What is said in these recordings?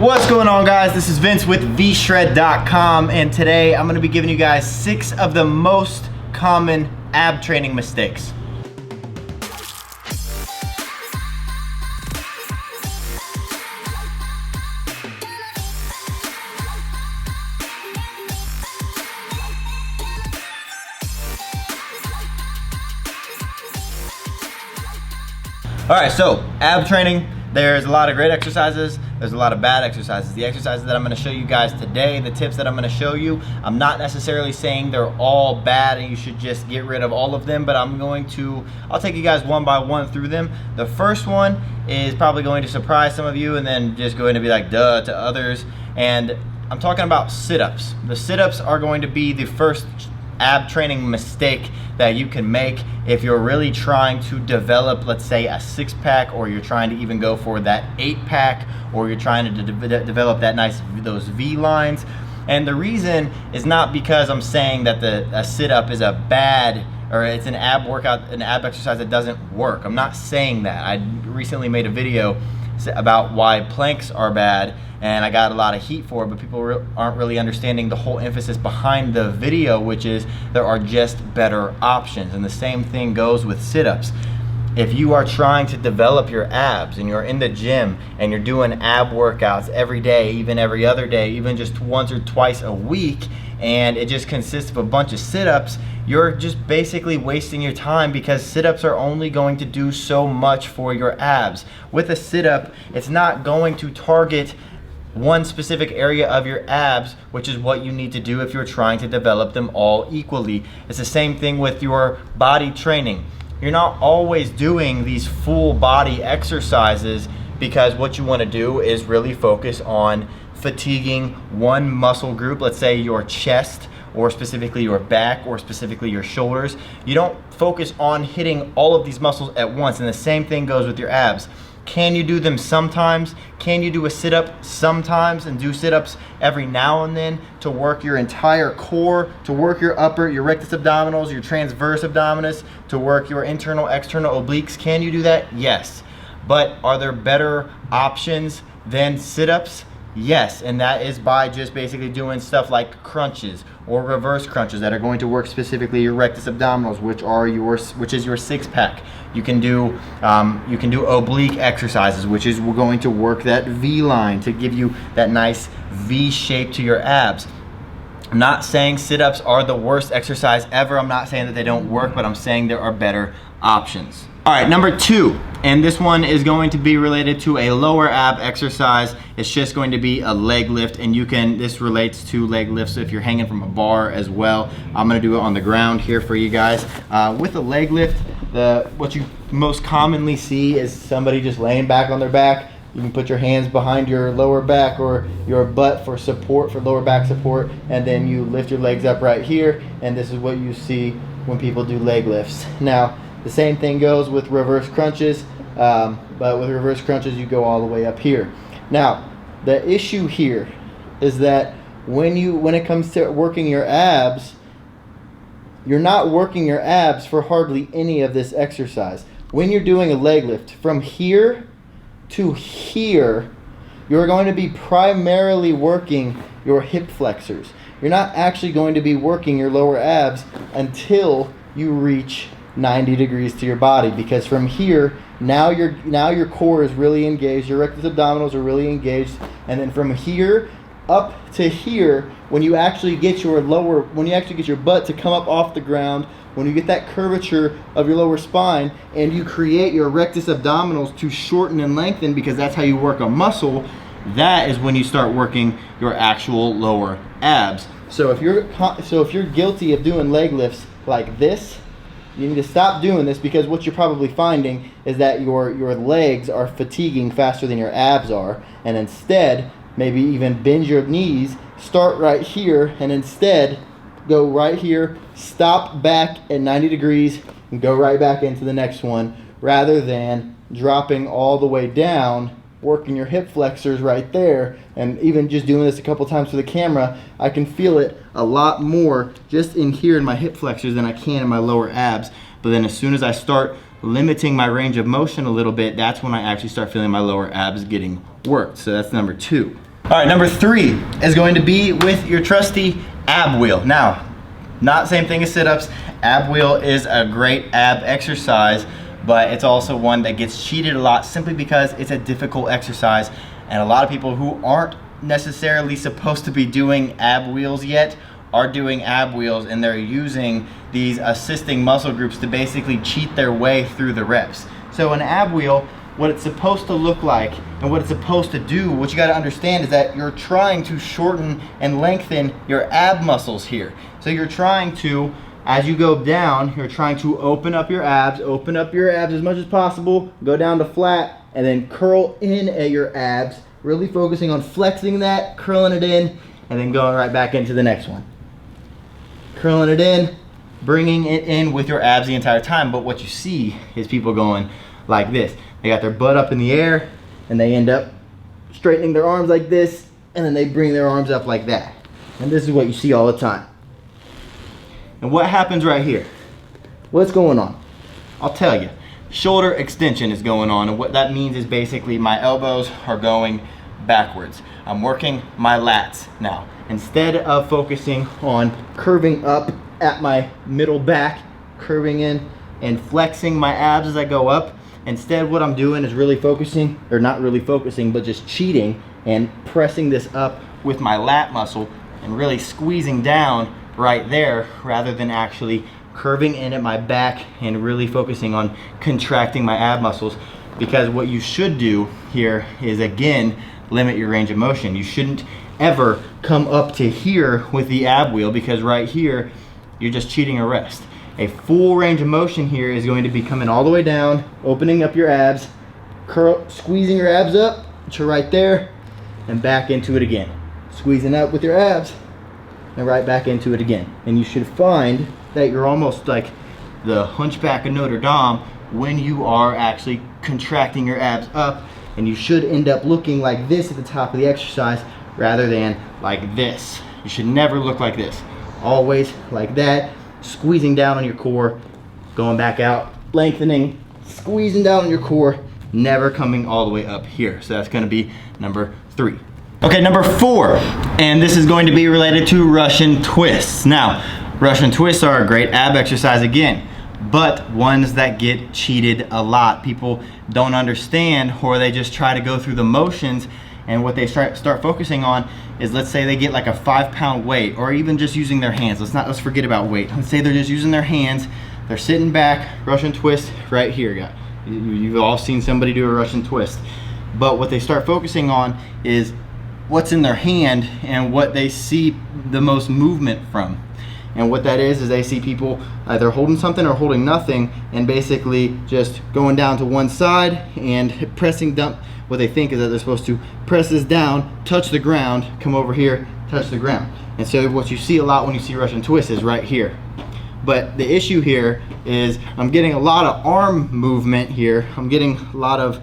What's going on, guys? This is Vince with vshred.com, and today I'm going to be giving you guys 6 of the most common ab training mistakes. Alright, so ab training, there's a lot of great exercises, there's a lot of bad exercises. The exercises that I'm going to show you guys today, the tips that I'm going to show you, I'm not necessarily saying they're all bad and you should just get rid of all of them, but I'll take you guys one by one through them. The first one is probably going to surprise some of you and then just going to be like duh to others, and I'm talking about sit-ups. The sit-ups are going to be the first ab training mistake that you can make if you're really trying to develop, let's say, a 6-pack, or you're trying to even go for that 8-pack, or you're trying to develop those V lines. And the reason is not because I'm saying that a sit-up is a bad, or it's an ab workout, an ab exercise that doesn't work. I'm not saying that. I recently made a video about why planks are bad, and I got a lot of heat for it, but people aren't really understanding the whole emphasis behind the video, which is there are just better options. And the same thing goes with sit-ups. If you are trying to develop your abs and you're in the gym and you're doing ab workouts every day, even every other day, even just once or twice a week, and it just consists of a bunch of sit-ups, you're just basically wasting your time, because sit-ups are only going to do so much for your abs. With a sit-up, it's not going to target one specific area of your abs, which is what you need to do if you're trying to develop them all equally. It's the same thing with your body training. You're not always doing these full body exercises, because what you want to do is really focus on fatiguing one muscle group, let's say your chest, or specifically your back, or specifically your shoulders. You don't focus on hitting all of these muscles at once, and the same thing goes with your abs. Can you do them sometimes? Can you do a sit-up sometimes and do sit-ups every now and then to work your entire core, to work your upper, your rectus abdominals, your transverse abdominis, to work your internal, external obliques? Can you do that? Yes. But are there better options than sit-ups? Yes, and that is by just basically doing stuff like crunches or reverse crunches that are going to work specifically your rectus abdominals, which is your 6-pack. You can do oblique exercises, which is going to work that V line to give you that nice V shape to your abs. I'm not saying sit-ups are the worst exercise ever. I'm not saying that they don't work, but I'm saying there are better options. All right, number 2, and this one is going to be related to a lower ab exercise. It's just going to be a leg lift, and this relates to leg lifts if you're hanging from a bar as well. I'm gonna do it on the ground here for you guys. With a leg lift, what you most commonly see is somebody just laying back on their back. You can put your hands behind your lower back or your butt for support, for lower back support, and then you lift your legs up right here, and this is what you see when people do leg lifts. Now, the same thing goes with reverse crunches, but with reverse crunches you go all the way up here. Now, the issue here is that when it comes to working your abs, you're not working your abs for hardly any of this exercise. When you're doing a leg lift, from here to here, you're going to be primarily working your hip flexors. You're not actually going to be working your lower abs until you reach 90 degrees to your body, because from here, now your core is really engaged, your rectus abdominals are really engaged, and then from here up to here, when you actually get your butt to come up off the ground, when you get that curvature of your lower spine and you create your rectus abdominals to shorten and lengthen, because that's how you work a muscle, that is when you start working your actual lower abs. So if you're guilty of doing leg lifts like this, you need to stop doing this, because what you're probably finding is that your legs are fatiguing faster than your abs are, and instead maybe even bend your knees, start right here, and instead go right here, stop back at 90 degrees, and go right back into the next one, rather than dropping all the way down, working your hip flexors right there. And even just doing this a couple times for the camera, I can feel it a lot more just in here in my hip flexors than I can in my lower abs. But then as soon as I start limiting my range of motion a little bit, that's when I actually start feeling my lower abs getting worked. So that's number 2. All right, number 3 is going to be with your trusty ab wheel. Now, not same thing as sit-ups. Ab wheel is a great ab exercise, but it's also one that gets cheated a lot simply because it's a difficult exercise, and a lot of people who aren't necessarily supposed to be doing ab wheels yet are doing ab wheels, and they're using these assisting muscle groups to basically cheat their way through the reps. So an ab wheel, what it's supposed to look like and what it's supposed to do, what you got to understand is that you're trying to shorten and lengthen your ab muscles here. So you're trying to, as you go down, you're trying to open up your abs as much as possible, go down to flat, and then curl in at your abs, really focusing on flexing that, curling it in, and then going right back into the next one. Curling it in, bringing it in with your abs the entire time. But what you see is people going like this. They got their butt up in the air, and they end up straightening their arms like this, and then they bring their arms up like that. And this is what you see all the time. And what happens right here? What's going on? I'll tell you. Shoulder extension is going on, and what that means is basically my elbows are going backwards. I'm working my lats now. Instead of focusing on curving up at my middle back, curving in and flexing my abs as I go up, instead what I'm doing is really focusing, or not really focusing, but just cheating and pressing this up with my lat muscle and really squeezing down right there rather than actually curving in at my back and really focusing on contracting my ab muscles. Because what you should do here is, again, limit your range of motion. You shouldn't ever come up to here with the ab wheel, because right here you're just cheating a rest. A full range of motion here is going to be coming all the way down, opening up your abs, squeezing your abs up to right there, and back into it again. Squeezing up with your abs and right back into it again. And you should find that you're almost like the Hunchback of Notre Dame when you are actually contracting your abs up, and you should end up looking like this at the top of the exercise rather than like this. You should never look like this. Always like that, squeezing down on your core, going back out, lengthening, squeezing down on your core, never coming all the way up here. So that's going to be number 3. Okay, number 4, and this is going to be related to Russian twists. Now, Russian twists are a great ab exercise again, but ones that get cheated a lot. People don't understand, or they just try to go through the motions, and what they start focusing on is, let's say they get like a 5-pound weight, or even just using their hands. Let's forget about weight. Let's say they're just using their hands, they're sitting back, Russian twist right here, guys. You've all seen somebody do a Russian twist. But what they start focusing on is what's in their hand and what they see the most movement from. And what that is they see people either holding something or holding nothing, and basically just going down to one side and pressing down. What they think is that they're supposed to press this down, touch the ground, come over here, touch the ground. And so what you see a lot when you see Russian twists is right here. But the issue here is I'm getting a lot of arm movement here. I'm getting a lot of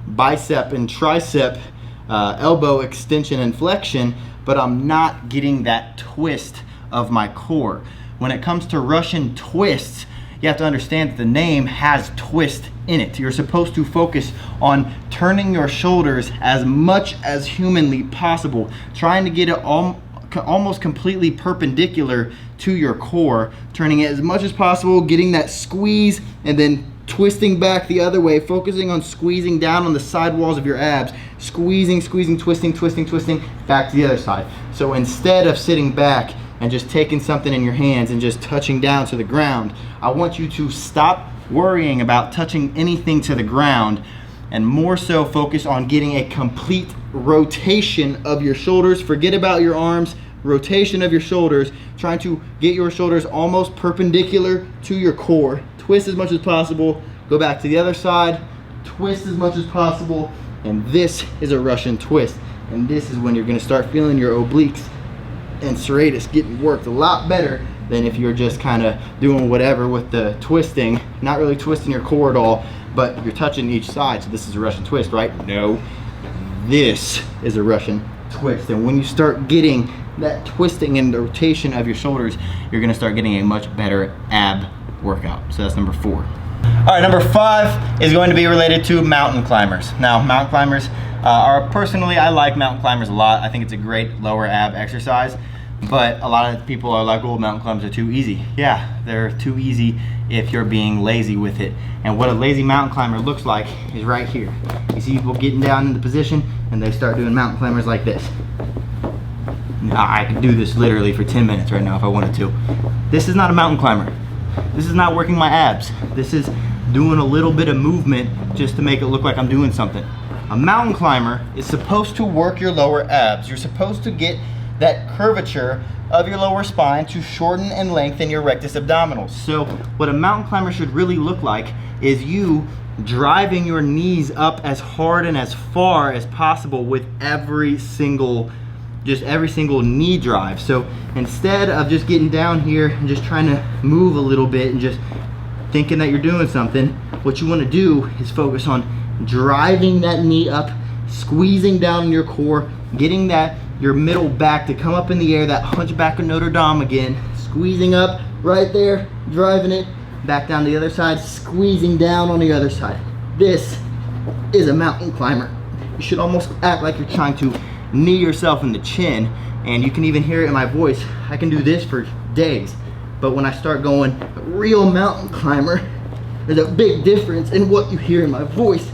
bicep and tricep elbow extension and flexion, but I'm not getting that twist of my core. When it comes to Russian twists, you have to understand that the name has twist in it. You're supposed to focus on turning your shoulders as much as humanly possible, trying to get it almost completely perpendicular to your core, turning it as much as possible, getting that squeeze, and then twisting back the other way, focusing on squeezing down on the side walls of your abs, squeezing, twisting, back to the other side. So instead of sitting back and just taking something in your hands and just touching down to the ground, I want you to stop worrying about touching anything to the ground and more so focus on getting a complete rotation of your shoulders. Forget about your arms, rotation of your shoulders, trying to get your shoulders almost perpendicular to your core. Twist as much as possible, go back to the other side, twist as much as possible, and this is a Russian twist. And this is when you're gonna start feeling your obliques and serratus getting worked a lot better than if you're just kind of doing whatever with the twisting, not really twisting your core at all, but you're touching each side. So this is a Russian twist, right? No, this is a Russian twist. And when you start getting that twisting and the rotation of your shoulders, you're gonna start getting a much better ab workout. So that's number 4. All right, number 5 is going to be related to mountain climbers. Now, mountain climbers, Personally, I like mountain climbers a lot. I think it's a great lower ab exercise, but a lot of people are like, oh, mountain climbers are too easy. Yeah, they're too easy if you're being lazy with it. And what a lazy mountain climber looks like is right here. You see people getting down in the position and they start doing mountain climbers like this. Now, I could do this literally for 10 minutes right now if I wanted to. This is not a mountain climber. This is not working my abs. This is doing a little bit of movement just to make it look like I'm doing something. A mountain climber is supposed to work your lower abs. You're supposed to get that curvature of your lower spine to shorten and lengthen your rectus abdominals. So what a mountain climber should really look like is you driving your knees up as hard and as far as possible with every single knee drive. So instead of just getting down here and just trying to move a little bit and just thinking that you're doing something, what you want to do is focus on driving that knee up, squeezing down in your core, getting your middle back to come up in the air, that hunchback of Notre Dame again, squeezing up right there, driving it back down to the other side, squeezing down on the other side. This is a mountain climber. You should almost act like you're trying to knee yourself in the chin, and you can even hear it in my voice. I can do this for days, but when I start going real mountain climber, there's a big difference in what you hear in my voice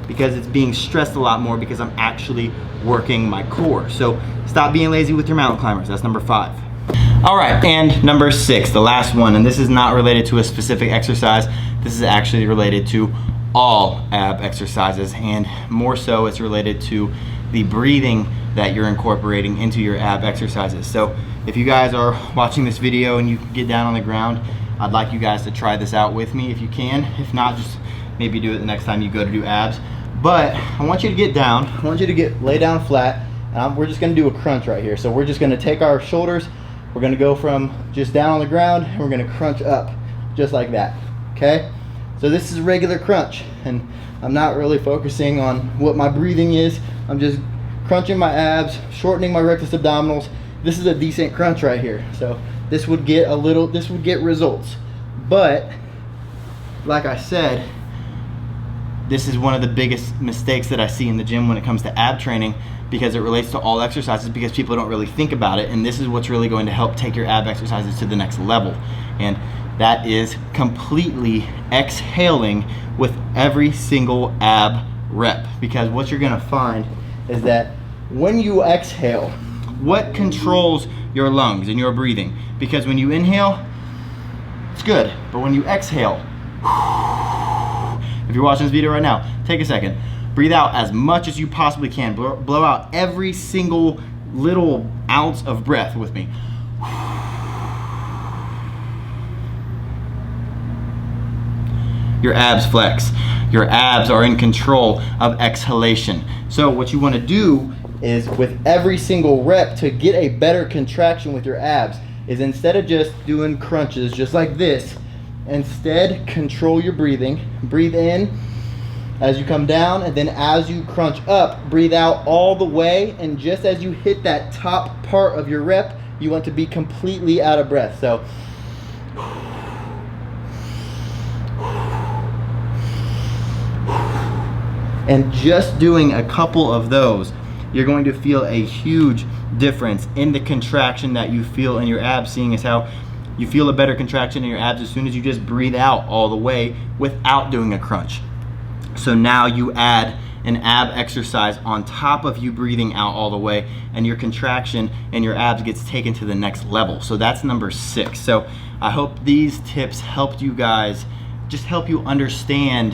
because it's being stressed a lot more because I'm actually working my core. So stop being lazy with your mountain climbers. That's number 5. All right, and number 6, the last one, and this is not related to a specific exercise. This is actually related to all ab exercises, and more so it's related to the breathing that you're incorporating into your ab exercises. So if you guys are watching this video and you can get down on the ground, I'd like you guys to try this out with me if you can. If not, just maybe do it the next time you go to do abs. But I want you to get down. I want you to lay down flat, and we're just gonna do a crunch right here. So we're just gonna take our shoulders, we're gonna go from just down on the ground, and we're gonna crunch up, just like that, okay? So this is a regular crunch, and I'm not really focusing on what my breathing is. I'm just crunching my abs, shortening my rectus abdominals. This is a decent crunch right here. So this would get results. But like I said, this is one of the biggest mistakes that I see in the gym when it comes to ab training, because it relates to all exercises, because people don't really think about it, and this is what's really going to help take your ab exercises to the next level. And that is completely exhaling with every single ab rep, because what you're gonna find is that when you exhale, what controls your lungs and your breathing? Because when you inhale, it's good, but when you exhale, if you're watching this video right now, take a second, breathe out as much as you possibly can, blow out every single little ounce of breath with me. Your abs flex. Your abs are in control of exhalation. So what you want to do is, with every single rep, to get a better contraction with your abs, is instead of just doing crunches just like this, instead control your breathing. Breathe in as you come down, and then as you crunch up, breathe out all the way, and just as you hit that top part of your rep, you want to be completely out of breath. So and just doing a couple of those, you're going to feel a huge difference in the contraction that you feel in your abs, seeing as how you feel a better contraction in your abs as soon as you just breathe out all the way without doing a crunch. So now you add an ab exercise on top of you breathing out all the way, and your contraction in your abs gets taken to the next level. So that's number 6. So I hope these tips helped you guys, just help you understand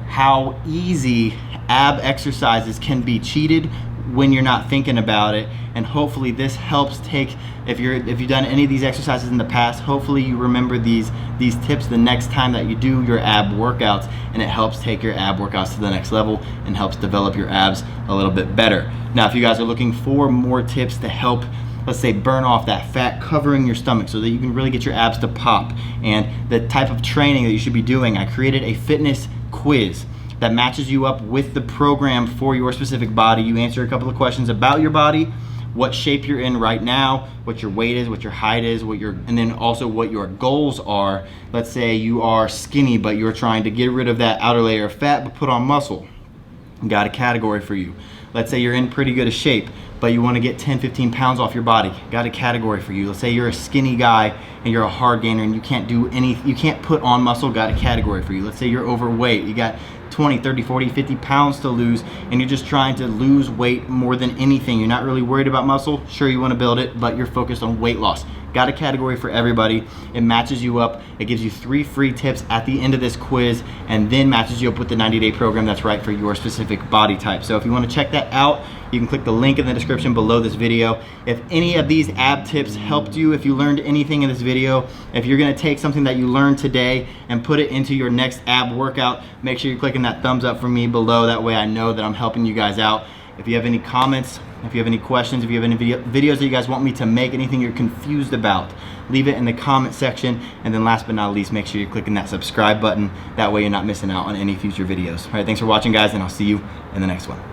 how easy ab exercises can be cheated when you're not thinking about it. And hopefully this helps take, if you've done any of these exercises in the past, hopefully you remember these tips the next time that you do your ab workouts, and it helps take your ab workouts to the next level and helps develop your abs a little bit better. Now, if you guys are looking for more tips to help, let's say, burn off that fat covering your stomach so that you can really get your abs to pop, and the type of training that you should be doing, I created a fitness quiz that matches you up with the program for your specific body. You answer a couple of questions about your body, what shape you're in right now, what your weight is, what your height is, and then also what your goals are. Let's say you are skinny, but you're trying to get rid of that outer layer of fat but put on muscle. got a category for you. Let's say you're in pretty good a shape, but you want to get 10, 15 pounds off your body. Got a category for you. Let's say you're a skinny guy and you're a hard gainer and you can't put on muscle. Got a category for you. Let's say you're overweight. You got 20, 30, 40, 50 pounds to lose and you're just trying to lose weight more than anything. You're not really worried about muscle. Sure, you want to build it, but you're focused on weight loss. Got a category for everybody. It matches you up. It gives you 3 free tips at the end of this quiz and then matches you up with the 90-day program that's right for your specific body type. So if you want to check that out, you can click the link in the description below this video. If any of these ab tips helped you, if you learned anything in this video, if you're gonna take something that you learned today and put it into your next ab workout, make sure you're clicking that thumbs up for me below. That way I know that I'm helping you guys out. If you have any comments, if you have any questions, if you have any videos that you guys want me to make, anything you're confused about, leave it in the comment section. And then last but not least, make sure you're clicking that subscribe button. That way you're not missing out on any future videos. All right, thanks for watching, guys, and I'll see you in the next one.